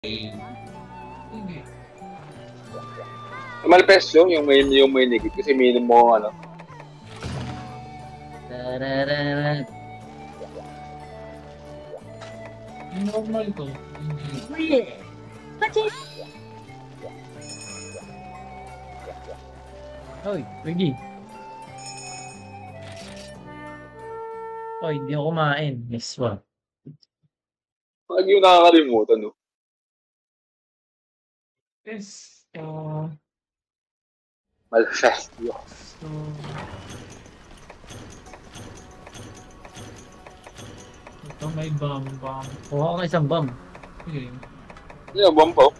Hindi. Malpes yung may nigit kasi minum mo ano. Yung normal ko. Hoy, Piggy. Hoy, hindi ako kumain. Yes, ba? Pag yung nakakalimutan, no? Yes, Malfest yun. so... Ito may bomb. Kuha ko isang bomb. Okay. Yung bomb po.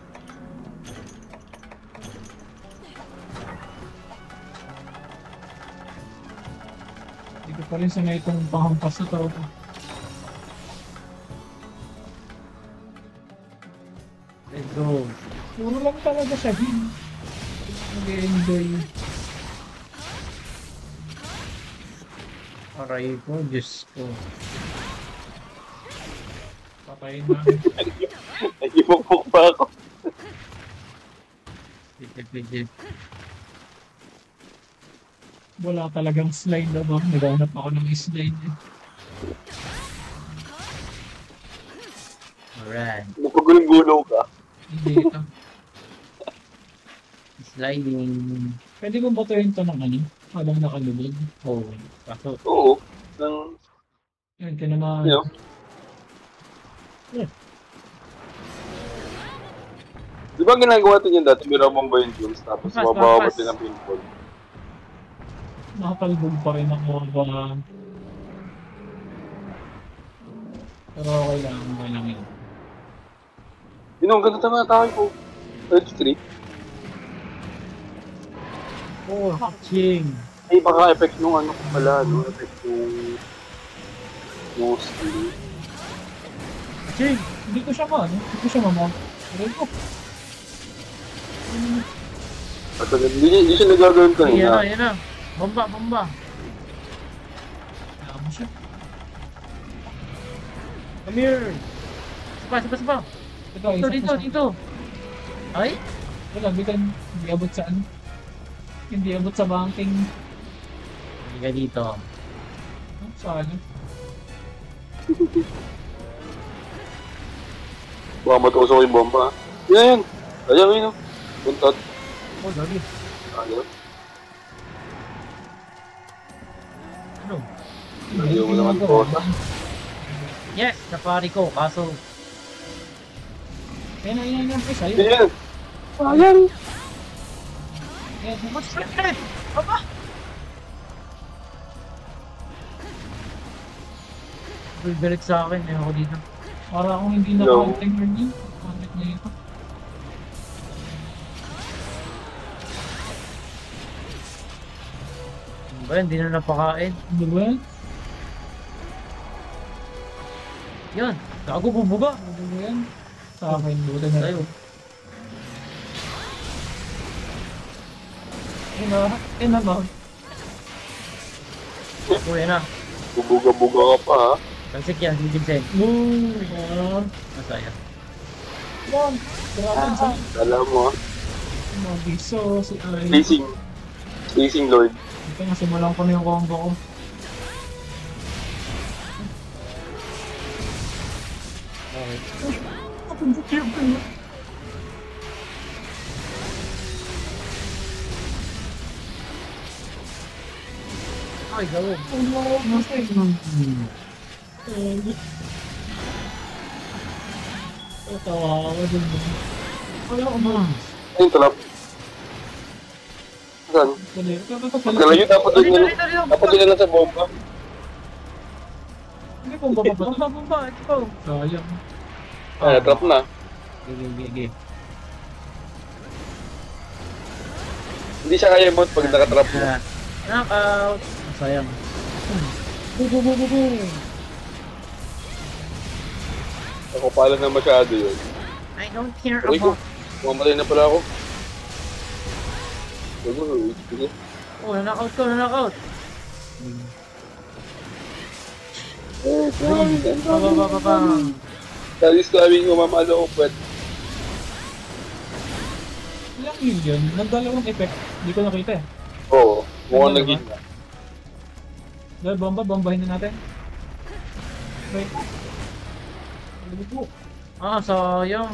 Hindi ko pa rin sanay itong panghampas na tao ko. Let's go. Puro lang talaga siya din. Nag-enjoy. Aray ko, Diyos ko. Patayin namin. Nag-ibok pa ako. Pidip. Wala talagang slide na ba? Naghanap ako ng slide eh. Alright. Napagulong-gulong ka. Hindi ito. Sliding. Pwede mo batuhin ito ng ano? Habang nakalubog? Oh, kaso. Oo. Nang... Yan, ka naman. You know? Yeah. Di ba ginagawa ito niyan dati? Mirabang ba yung tunes tapos mabawabat din ang pinball? Nakakalbog pa rin ako ba? Pero okay lang yun. Yun ang ganda tama tawag ko. Edge 3. Oh, hatching! Ay, baka effect nung ano pala, no? Effect nung skill. Hatching! Hindi ko siya mamount. Aray ko. At hindi siya nagagawin kanina. Yan na. Bomba. Kaya mo siya. Come here. Sapa. Dito. Ay? Wala, bitan. Hindi abot sa ano. Hindi abot sa banking. Hindi ka dito. Sana. Baka matusok yung bomba. Yan. Ayaw yun, no? Buntot. Oh, dali. Ayaw. Ano? Ayaw mo naman kota. Yes, napari ko. Kaso, Yan. Ay, sa'yo. Yan. Sayang. Yan. what's that? Aba! Balik sa akin. Ayun ako dito. Para akong hindi Yo. na-counting or din. Bakit na ito? Ano ba? Hindi na napakain. Ano ba yan? Yan. Gago bubuga. Ano ba yan? Sa akin, buta na Tayo. Mount. Uwi na. Bubuga-buga ka pa, ha? Tansik yan. Si Vincent. Masaya. Yan. Grabe sa Alam mo, ha? mga biso, si Ay. Spacing Lord. Ito nga, simulan ko na yung combo ko. Okay. Ay, gago. Tawa ako dun. Wala ko ba? Ay, talap. Saan? Pagkalayo, dapat doon yun. Dapat doon lang sa bomba. Hindi ko ba Bomba. Ito. sayang. Ay, trap na. Gigi. Hindi siya kaya emote pag nakatrap na. Knockout. Sayang. Ako pala na masyado yun. I don't care Uy ko, about... mamatay na pala ako. Sige. Oh, na-knockout ko. Na-knockout. Baba. That is coming, umamalo ko pwet. Ilang heal yun? Nagdalawang effect. Hindi ko nakita eh. Oo, mukhang Ano ba? naging na. Dahil bombahin na natin. Wait. Ano po? Sayang.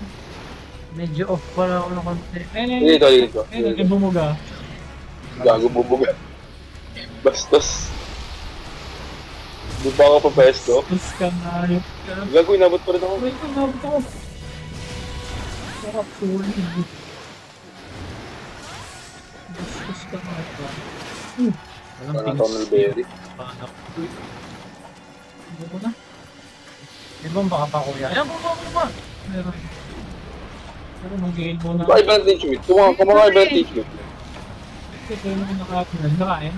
Medyo off pala ako ng konti. Dito. Ayun, bumuga. Gago bubuga. Bastos. Di ba ako pa pesto? Tapos ka na yun. Gago, inabot pa rin ako. Wait, nabot ako. Sarap, solid. Tapos ka na yun. Walang Parang pings. tunnel berry. Panak. Ano ko na? Di ba baka pa kuya? Ayan, bumba! Meron. Pero mag-gain muna. Ba advantage meat? Kumaka advantage meat. Kasi kaya naman nakain.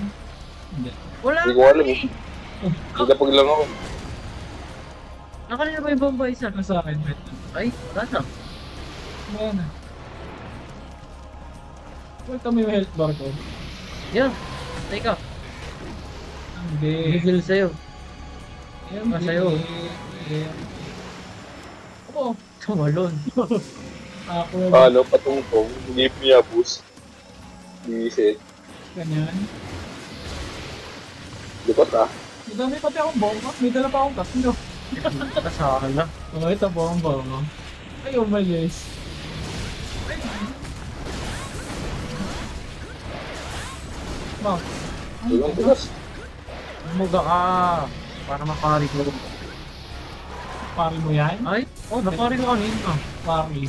Hindi. Wala Hindi ko alam eh. Nagdapag lang ako. Nakalina ba yung bomba isa? Ano sa akin, bet? Ay, wala na. Ayan na. Wait, mo yung health bar ko. Yan. Teka, Hindi. bigil sa'yo. Ayan, Sa'yo. Ako. Tumalon. Ako. Ano, patungtong. Hindi niya boost. Iisit. Ganyan. Likot ah. Madami pati akong bomba. May dala pa akong tatlo. Kasakal na. Oh, ito bomba mo. Ay, umalis. Mom. Tulang tulas. Muga ka. Para makari ko. Pari mo yan? Ay, nakari ko kanina. Pari.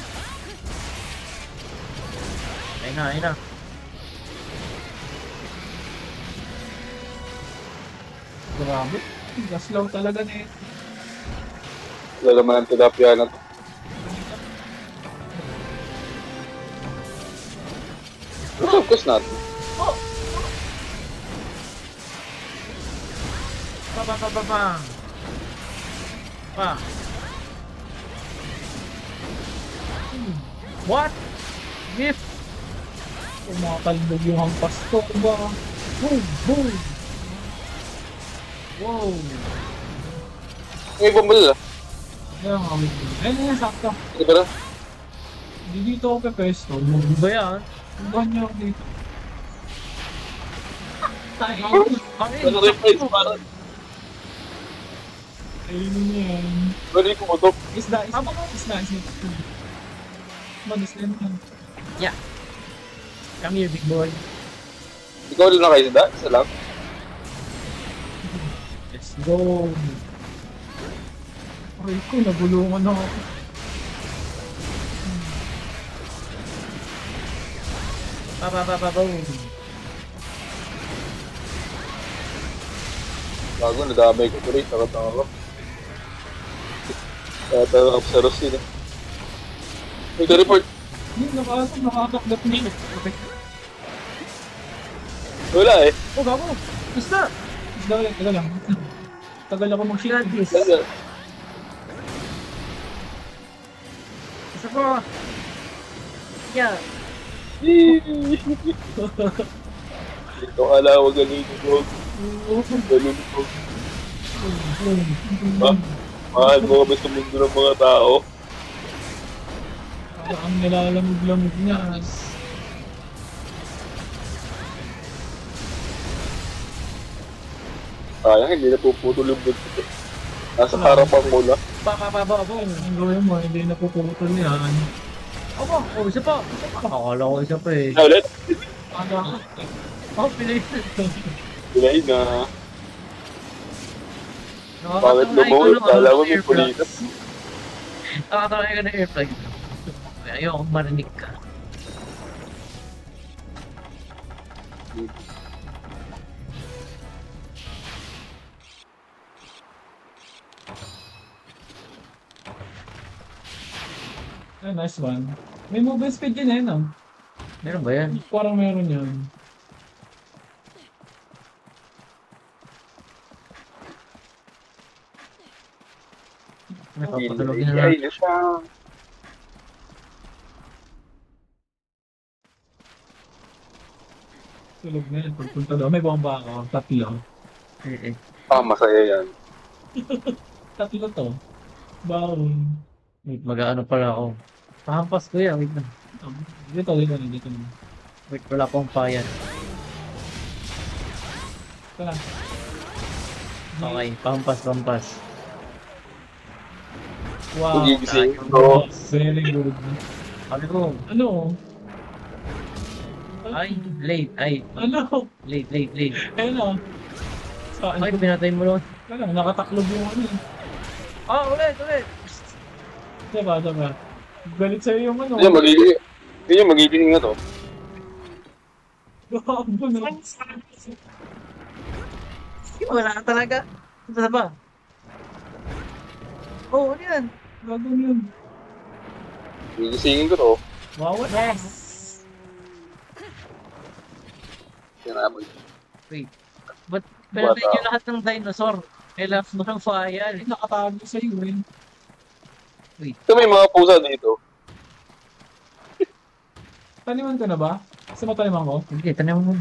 Ayun na. Grabe. Gaslaw talaga na eh. Lalaman ng tilapia na to. Focus natin. Oh! Pa. What? Gift? Tumatalbog yung hampas ko. Ba? Boom! Boom! Wow. May bumble ah. Kaya nga, wait. Ayun na, sakto. Ano ba na? Hindi dito ako pepesto. Ano ba yan? Bukan niyo ako dito. Tayo. Ano rin price para? Ayun niya yan. Bali ko motok. Isda. Mag-isda yan. Yeah. Come here, big boy. Ikaw lang nakaisda? Isa lang? Let's go. Aray ko, nagulungan ako. Boom. Bago, nadamay ko tuloy. Takot ako. Kaya tayo ako sa Rosin eh. May report. Hindi, nakakakdat niya. Okay. Wala eh. Oh, gago. Isda. Isda ulit, tagal lang. Tagal ako mag-shield. Gladys. Wala. Isa pa. Yeah. Ito alawa ganito ko. Ganun ko. Mahal mo kami sa mundo ng mga tao. Ang nilalamog-lamog niya. Sayang, hindi napuputol yung buntot. Nasa harapan mo lang. Ang gawin mo, hindi napuputol yan. Isa pa. Akala ko isa pa eh. Na ulit. Aga. Pilay. Pilay na. Bakit Nakakatawa lumuhod? Kala mo may pulita. Nakakatawa ka ng airplay. Ayoko marinig ka. Ah, nice one. May movement speed din eh, no? Meron ba yan? Parang meron yun. Napapatulog na lang. Ay, na siya. Tulog na yun. Pagpunta daw. May bomba ako. Tatlo. Eh. Masaya yan. Tatlo to. Baon. Wait, mag-ano pala ako. Pahampas ko yan. Wait na. Dito. Wait, wala pong fire. Ito na. Okay, pampas. Wow. Gigising ko. Very good. Sabi ko, Ano? ay, late. Ano? Late. Ayun na. Saan? Ay, pinatay mo nun. Ano? Nakataklob yung ano eh. Ulit. Diba? Galit sa'yo yung ano. Yun yung magigising na to. Gago na. Wala ka talaga. Ito ba? Oo, ano yan? Gago na yun. Gigisingin ko to. Wow, Yes! Sinabag. Wait. Ba't pinatay niyo lahat ng dinosaur? Kailangan mo ng fire. nakatago sa'yo eh. Ito may mga pusa dito. Taniman ka na ba? Sa mataniman ko? Hindi, tanaw mo.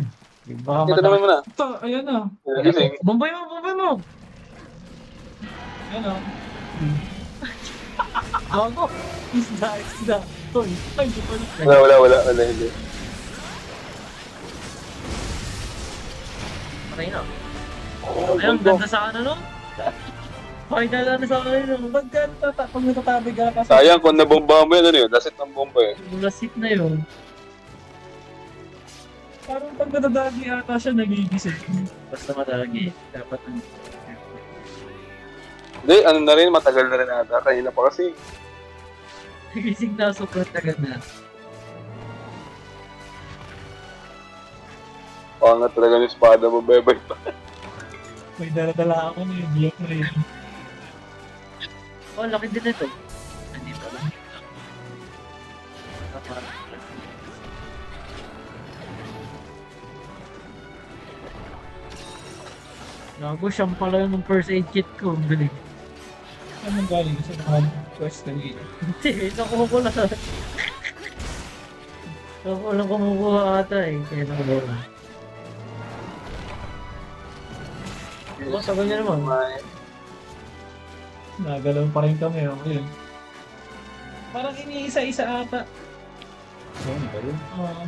Baka Ito naman mo na. Ito, ayan na. Gising. Bombay mo! Ayan na. Ako! Isda. Hoy, ay, di pa na. Wala, hindi. Patay na. Ayun, ganda sa ano no? Final na sa ano. Pag natatabi ka kasi. Sayang kung nabomba mo yan, ano yun? Dasit ng bomba eh. Lasit na yun. Parang pag natadagi ata siya nagigising. Basta matagi. Dapat ang... Hindi, ano na rin, matagal na rin ata. Kanina pa kasi. Nagising na, sobrang tagal na. Pangat talaga ng espada mo, bebay pa. May dala-dala ako na yung block na yun. Oh, laki din ito. Hindi pa lang. Gago, siyang pala yung first aid kit ko. Ang galing. Anong galing sa mga quest na yun? Hindi, nakuha ko lang. Nakuha lang kumukuha ata eh. Kaya nakuha lang. Oh, sabi niya naman. Nagalaw pa rin kami. Okay. Parang iniisa-isa ata. Ano ba yun? Oo.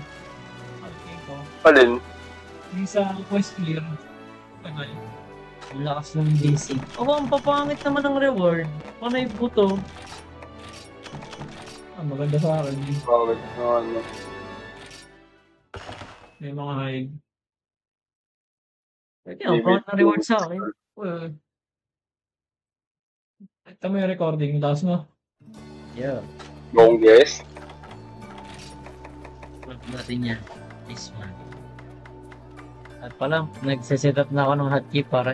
Okay ko. Alin? Yung sa quest clear. Tagal. Ang lakas ng basic. Ang papangit naman ng reward. Panay buto. Maganda sa akin. Bakit? Ano? May mga hide. Pwede ang pangat na reward sa akin. Well, ito mo yung recording. Tapos mo. Yeah. Long guess? Plug natin yan. This one. At pala, nagsiset up na ako ng hotkey para